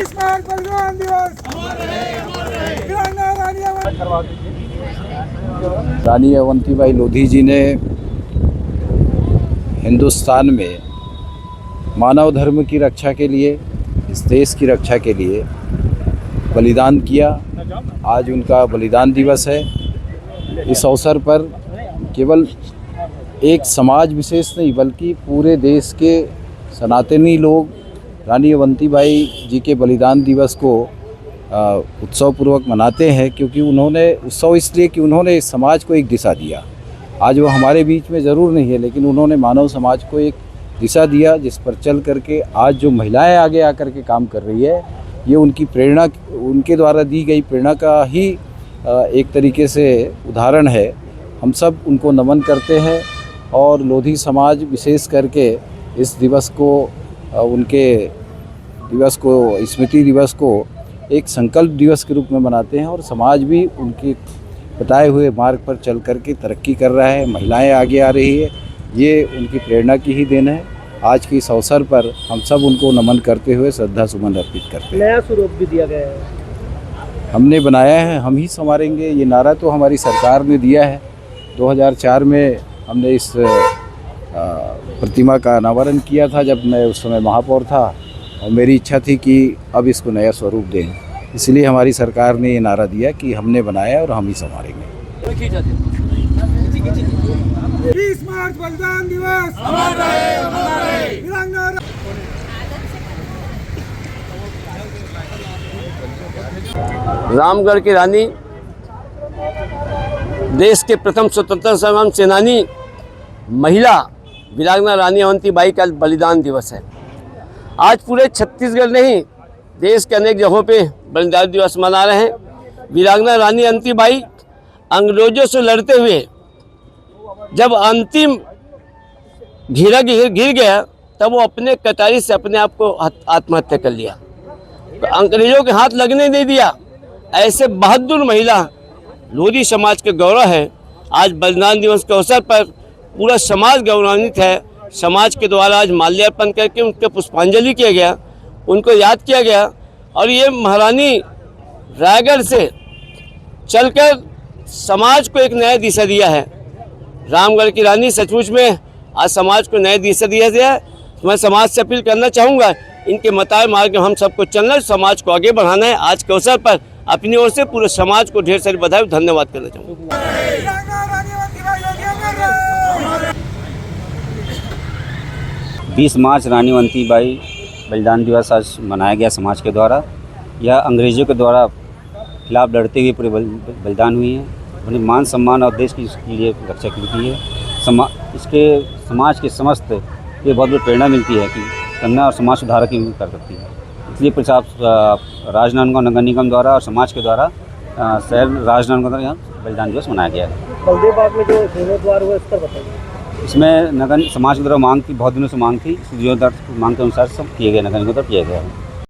बलिदान दिवस रानी अवंतीबाई लोधी जी ने हिंदुस्तान में मानव धर्म की रक्षा के लिए, इस देश की रक्षा के लिए बलिदान किया। आज उनका बलिदान दिवस है। इस अवसर पर केवल एक समाज विशेष नहीं बल्कि पूरे देश के सनातनी लोग रानी अवंतीबाई जी के बलिदान दिवस को उत्सवपूर्वक मनाते हैं, क्योंकि उन्होंने उत्सव इसलिए कि उन्होंने इस समाज को एक दिशा दिया। आज वो हमारे बीच में ज़रूर नहीं है, लेकिन उन्होंने मानव समाज को एक दिशा दिया जिस पर चल करके आज जो महिलाएं आगे आकर के काम कर रही है, ये उनकी प्रेरणा, उनके द्वारा दी गई प्रेरणा का ही एक तरीके से उदाहरण है। हम सब उनको नमन करते हैं और लोधी समाज विशेष करके इस दिवस को, उनके दिवस को, स्मृति दिवस को एक संकल्प दिवस के रूप में मनाते हैं और समाज भी उनके बताए हुए मार्ग पर चल करके तरक्की कर रहा है। महिलाएं आगे आ रही है, ये उनकी प्रेरणा की ही देन है। आज के इस अवसर पर हम सब उनको नमन करते हुए श्रद्धा सुमन अर्पित करते हैं। नया स्वरूप भी दिया गया है, हमने बनाया है, हम ही संवारेंगे, ये नारा तो हमारी सरकार ने दिया है। 2004 में हमने इस प्रतिमा का अनावरण किया था, जब मैं उस समय महापौर था, और मेरी इच्छा थी कि अब इसको नया स्वरूप दें। इसलिए हमारी सरकार ने ये नारा दिया कि हमने बनाया और हम ही संवारेंगे। 20 मार्च बलिदान दिवस रामगढ़ की रानी, देश के प्रथम स्वतंत्रता संग्राम सेनानी महिला वीरांगना रानी अवंतीबाई का बलिदान दिवस है। आज पूरे छत्तीसगढ़ नहीं, देश के अनेक जगहों पे बलिदान दिवस मना रहे हैं। वीरांगना रानी अवंतीबाई अंग्रेजों से लड़ते हुए जब अंतिम घेरा गिर गया, तब वो अपने कटारी से अपने आप को आत्महत्या कर लिया, तो अंग्रेजों के हाथ लगने नहीं दिया। ऐसे बहादुर महिला लोधी समाज के गौरव है। आज बलिदान दिवस के अवसर पर पूरा समाज गौरवान्वित है। समाज के द्वारा आज माल्यार्पण करके उनके पुष्पांजलि किया गया, उनको याद किया गया, और ये महारानी रायगढ़ से चलकर समाज को एक नया दिशा दिया है। रामगढ़ की रानी सचमुच में आज समाज को नया दिशा दिया है। मैं समाज से अपील करना चाहूँगा, इनके बताए मार्ग में हम सबको चलना है, समाज को आगे बढ़ाना है। आज के अवसर पर अपनी ओर से पूरे समाज को ढेर सारी बधाई और धन्यवाद करना चाहूँगा। 20 मार्च रानी अवंतीबाई बलिदान दिवस आज मनाया गया समाज के द्वारा। यह अंग्रेज़ों के द्वारा खिलाफ लड़ते हुए पूरे बलिदान हुई हैं। उन्हें मान सम्मान और देश की लिए रक्षा की है। इसके समाज के समस्त ये बहुत बड़ी प्रेरणा मिलती है कि कन्या और समाज सुधार की कर सकती है। इसलिए प्रशासन, राजनांदगांव नगर निगम द्वारा और समाज के द्वारा शहर राजनांदगांव द्वारा यहाँ बलिदान दिवस मनाया गया है। बलदेवबाग में जो जीर्णोद्वार हुआ, इस पर बताइए। इसमें नगर समाज की तरफ मांग थी, बहुत दिनों से मांग थी, इस जीर्णोद्वार मांग के अनुसार सब किए गए, नगर निगम द्वारा किया गया है।